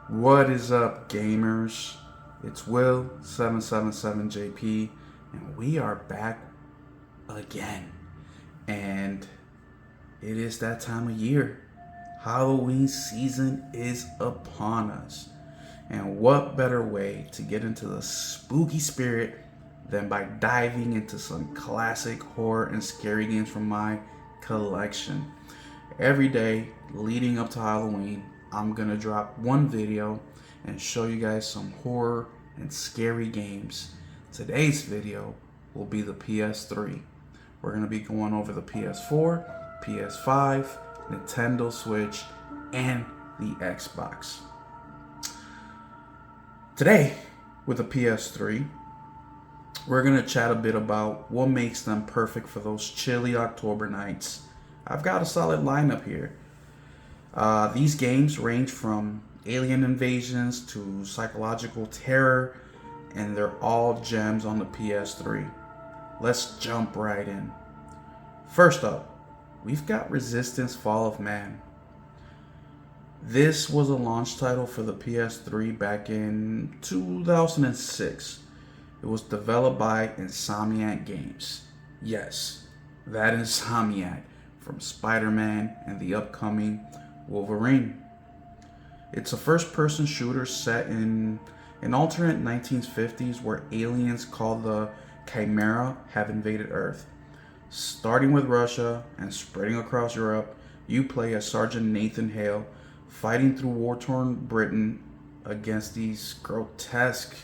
What is up, gamers? It's Will777JP, and we are back again. And it is that time of year. Halloween season is upon us. And what better way to get into the spooky spirit than by diving into some classic horror and scary games from my collection? Every day leading up to Halloween, I'm gonna drop one video and show you guys some horror and scary games. Today's video will be the PS3. We're gonna be going over the PS4, PS5, Nintendo Switch, and the Xbox. Today, with the PS3, we're gonna chat a bit about what makes them perfect for those chilly October nights. I've got a solid lineup here. These games range from alien invasions to psychological terror, and they're all gems on the PS3. Let's jump right in. First up, we've got Resistance: Fall of Man. This was a launch title for the PS3 back in 2006. It was developed by Insomniac Games. Yes, that Insomniac from Spider-Man and the upcoming Wolverine. It's a first-person shooter set in an alternate 1950s where aliens called the Chimera have invaded Earth. Starting with Russia and spreading across Europe, you play as Sergeant Nathan Hale fighting through war-torn Britain against these grotesque,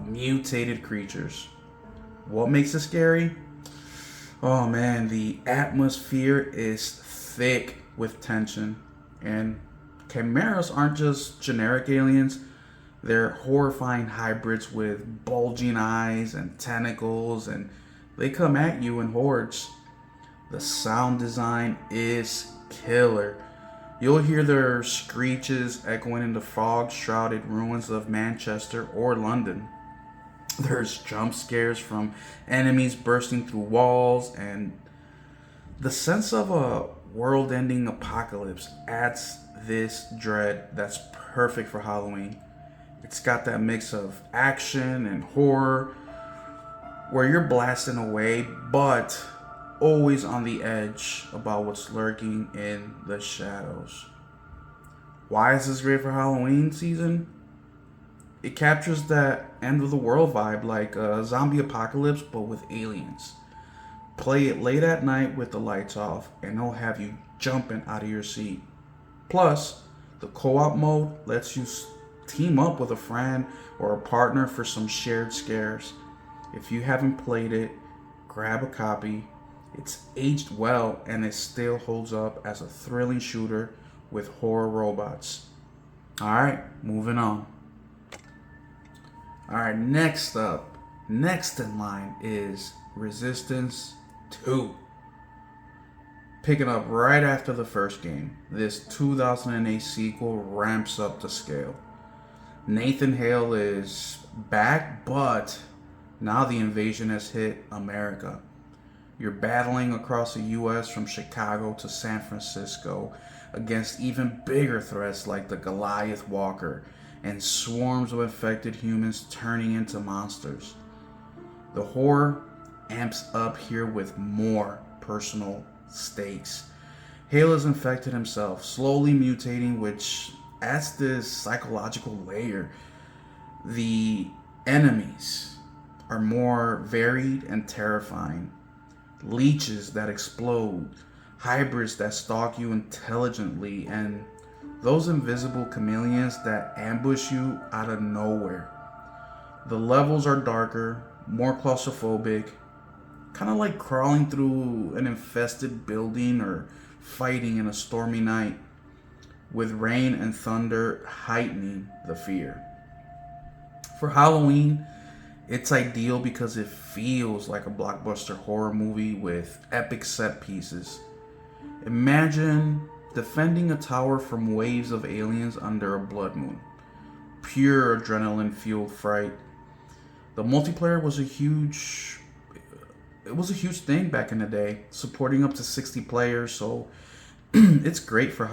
mutated creatures. What makes it scary? Oh man, the atmosphere is thick with tension. And chimeras aren't just generic aliens, they're horrifying hybrids with bulging eyes and tentacles, and they come at you in hordes. The sound design is killer. You'll hear their screeches echoing in the fog-shrouded ruins of Manchester or London. There's jump scares from enemies bursting through walls, and the sense of a world-ending apocalypse adds this dread that's perfect for Halloween. It's got that mix of action and horror where you're blasting away, but always on the edge about what's lurking in the shadows. Why is this great for Halloween season? It captures that end of the world vibe, like a zombie apocalypse but with aliens. Play it late at night with the lights off and it'll have you jumping out of your seat. Plus, the co-op mode lets you team up with a friend or a partner for some shared scares. If you haven't played it, grab a copy. It's aged well and it still holds up as a thrilling shooter with horror robots. Alright, moving on. Alright, next in line is Resistance 2. Picking up right after the first game, this 2008 sequel ramps up the scale. Nathan Hale is back, but now the invasion has hit America. You're battling across the US from Chicago to San Francisco against even bigger threats like the Goliath Walker and swarms of infected humans turning into monsters. The horror amps up here with more personal stakes. Hale is infected himself, slowly mutating, which adds this psychological layer. The enemies are more varied and terrifying. Leeches that explode, hybrids that stalk you intelligently, and those invisible chameleons that ambush you out of nowhere. The levels are darker, more claustrophobic, kind of like crawling through an infested building or fighting in a stormy night, with rain and thunder heightening the fear. For Halloween, it's ideal because it feels like a blockbuster horror movie with epic set pieces. Imagine defending a tower from waves of aliens under a blood moon. Pure adrenaline-fueled fright. The multiplayer was a huge thing back in the day, supporting up to 60 players, so it's great for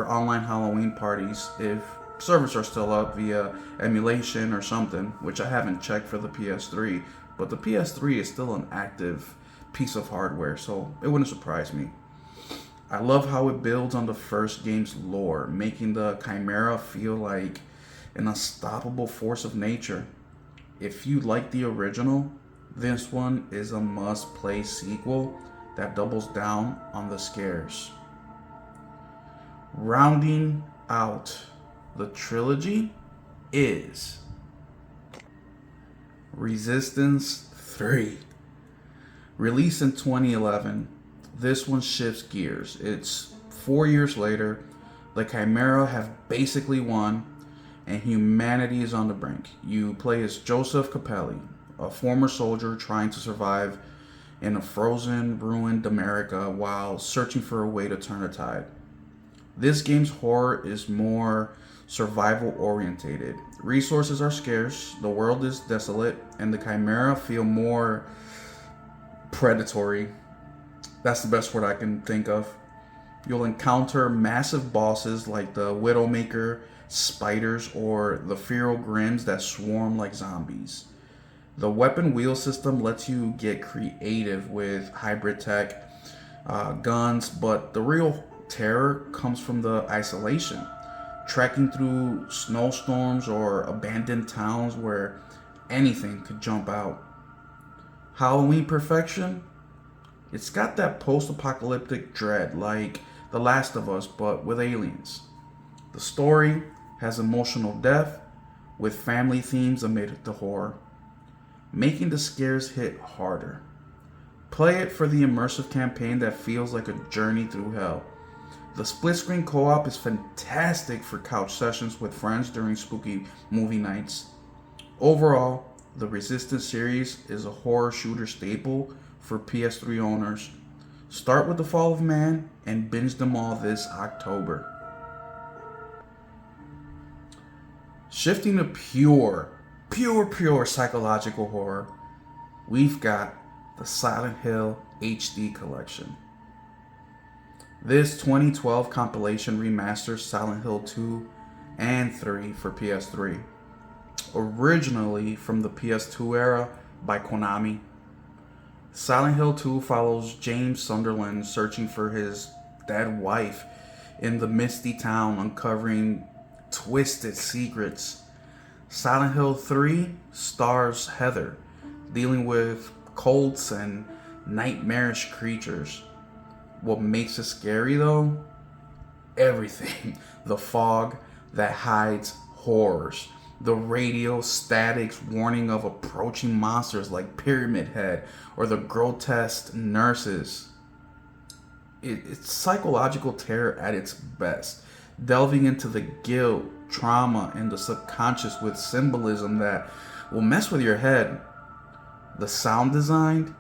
online Halloween parties if Servers are still up via emulation or something, which I haven't checked for the PS3, but the PS3 is still an active piece of hardware, so it wouldn't surprise me. I love how it builds on the first game's lore, making the Chimera feel like an unstoppable force of nature. If you like the original, this one is a must play sequel that doubles down on the scares. Rounding out the trilogy is Resistance 3. Released in 2011, this one shifts gears. It's 4 years later, the Chimera have basically won, and humanity is on the brink. You play as Joseph Capelli, a former soldier trying to survive in a frozen, ruined America while searching for a way to turn the tide. This game's horror is more survival orientated. Resources are scarce, the world is desolate, and the Chimera feel more predatory. That's the best word I can think of. You'll encounter massive bosses like the Widowmaker, spiders, or the feral grims that swarm like zombies. The weapon wheel system lets you get creative with hybrid tech, guns, but the real terror comes from the isolation. Trekking through snowstorms or abandoned towns where anything could jump out. Halloween perfection? It's got that post-apocalyptic dread like The Last of Us, but with aliens. The story has emotional depth with family themes amid the horror, making the scares hit harder. Play it for the immersive campaign that feels like a journey through hell. The split screen co-op is fantastic for couch sessions with friends during spooky movie nights. Overall, the Resistance series is a horror shooter staple for PS3 owners. Start with The Fall of Man and binge them all this October. Shifting to pure psychological horror, we've got the Silent Hill HD collection. This 2012 compilation remasters Silent Hill 2 and 3 for PS3. Originally from the PS2 era by Konami, Silent Hill 2 follows James Sunderland searching for his dead wife in the misty town, uncovering twisted secrets. Silent Hill 3 stars Heather, dealing with cults and nightmarish creatures. What makes it scary though? Everything. The fog that hides horrors. The radio statics warning of approaching monsters like Pyramid Head or the grotesque nurses. It's psychological terror at its best, delving into the guilt, trauma, and the subconscious with symbolism that will mess with your head. The sound design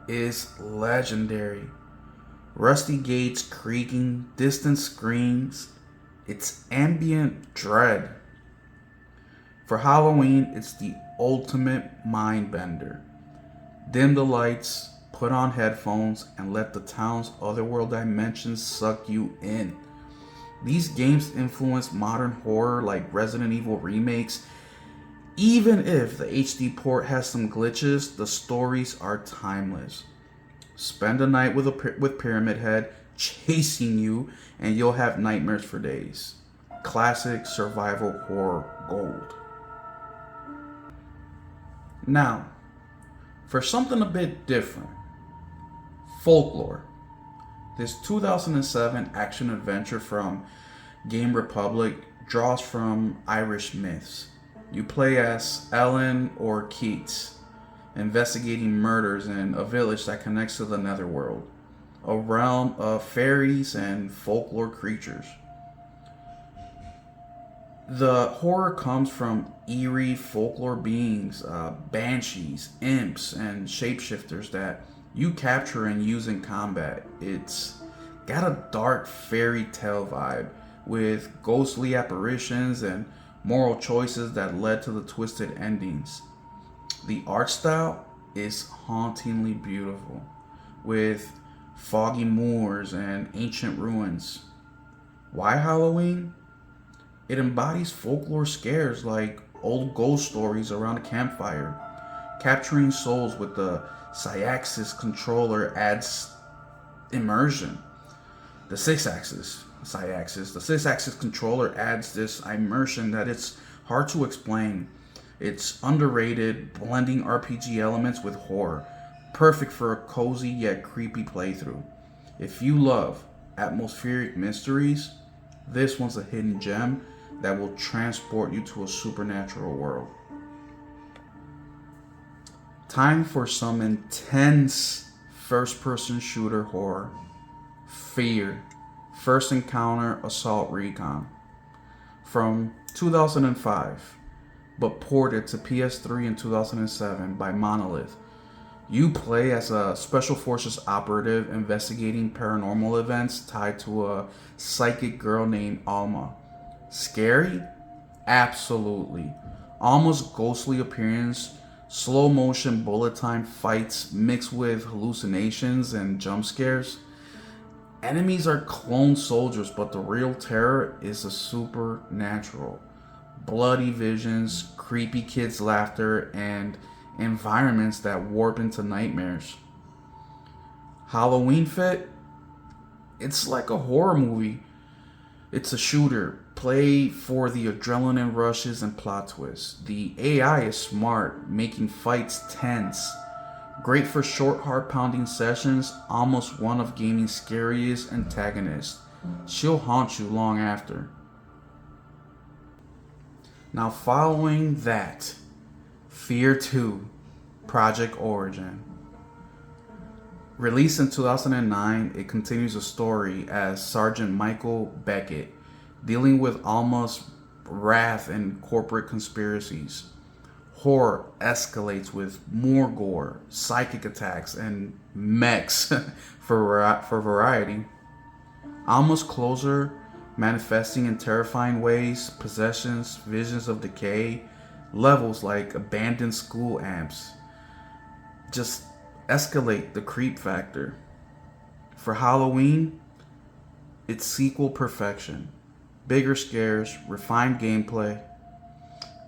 is legendary. Rusty gates creaking, distant screams. It's ambient dread. For Halloween, it's the ultimate mind bender. Dim the lights, put on headphones, and let the town's otherworld dimensions suck you in. These games influence modern horror like Resident Evil remakes. Even if the HD port has some glitches, the stories are timeless. Spend a night with Pyramid Head chasing you, and you'll have nightmares for days. Classic survival horror gold. Now, for something a bit different, Folklore. This 2007 action adventure from Game Republic draws from Irish myths. You play as Ellen or Keats, investigating murders in a village that connects to the netherworld, a realm of fairies and folklore creatures. The horror comes from eerie folklore beings, banshees, imps, and shapeshifters that you capture and use in combat. It's got a dark fairy tale vibe with ghostly apparitions and moral choices that led to the twisted endings. The art style is hauntingly beautiful, with foggy moors and ancient ruins. Why Halloween? It embodies folklore scares like old ghost stories around a campfire. Capturing souls with the Syaxis controller adds immersion. The the six axis controller adds this immersion that it's hard to explain. It's underrated, blending RPG elements with horror. Perfect for a cozy yet creepy playthrough. If you love atmospheric mysteries, this one's a hidden gem that will transport you to a supernatural world. Time for some intense first person shooter horror. Fear. First Encounter Assault Recon. From 2005, but ported to PS3 in 2007 by Monolith. You play as a Special Forces operative investigating paranormal events tied to a psychic girl named Alma. Scary? Absolutely. Alma's ghostly appearance, slow motion bullet time fights mixed with hallucinations and jump scares. Enemies are clone soldiers, but the real terror is the supernatural. Bloody visions, creepy kids' laughter, and environments that warp into nightmares. Halloween Fit? It's like a horror movie. It's a shooter. Play for the adrenaline rushes and plot twists. The AI is smart, making fights tense. Great for short, heart-pounding sessions, almost one of gaming's scariest antagonists. She'll haunt you long after. Now following that, Fear 2, Project Origin. Released in 2009, it continues a story as Sergeant Michael Beckett, dealing with Alma's wrath and corporate conspiracies. Horror escalates with more gore, psychic attacks, and mechs for variety. Alma's closer, manifesting in terrifying ways, possessions, visions of decay, levels like abandoned school amps. Just escalate the creep factor. For Halloween, it's sequel perfection. Bigger scares, refined gameplay,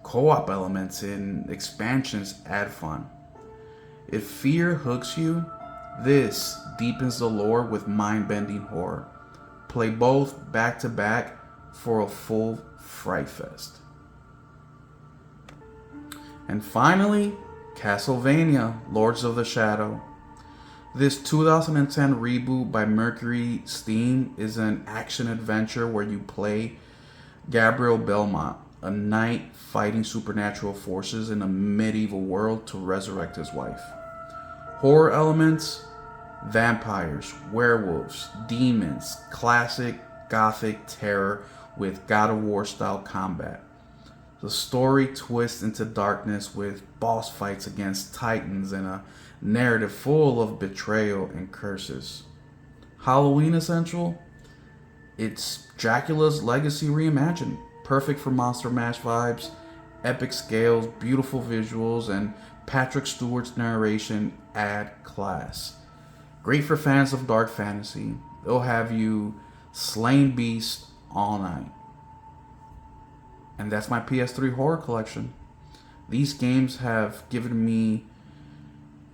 co-op elements and expansions add fun. If fear hooks you, this deepens the lore with mind-bending horror. Play both back to back for a full fright fest. And finally, Castlevania Lords of the Shadow. This 2010 reboot by Mercury Steam is an action adventure where you play Gabriel Belmont, a knight fighting supernatural forces in a medieval world to resurrect his wife. Horror elements, vampires, werewolves, demons, classic gothic terror with God of War style combat. The story twists into darkness with boss fights against titans and a narrative full of betrayal and curses. Halloween Essential? It's Dracula's Legacy reimagined. Perfect for Monster Mash vibes, epic scales, beautiful visuals, and Patrick Stewart's narration add class. Great for fans of dark fantasy. They'll have you slaying beasts all night. And that's my PS3 horror collection. These games have given me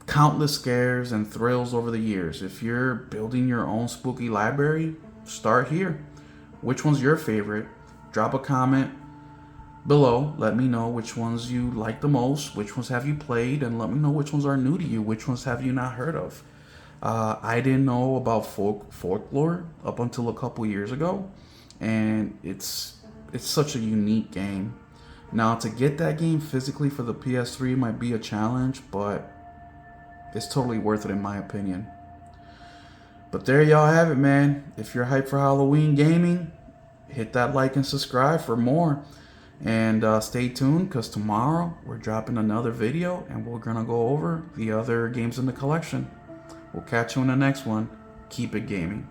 countless scares and thrills over the years. If you're building your own spooky library, start here. Which one's your favorite? Drop a comment below. Let me know which ones you like the most, which ones have you played, and let me know which ones are new to you, which ones have you not heard of. I didn't know about folklore up until a couple years ago, and it's such a unique game. Now, to get that game physically for the PS3 might be a challenge, but it's totally worth it in my opinion. But there y'all have it, man. If you're hyped for Halloween gaming, hit that like and subscribe for more. And stay tuned, because tomorrow we're dropping another video and we're going to go over the other games in the collection. We'll catch you in the next one. Keep it gaming.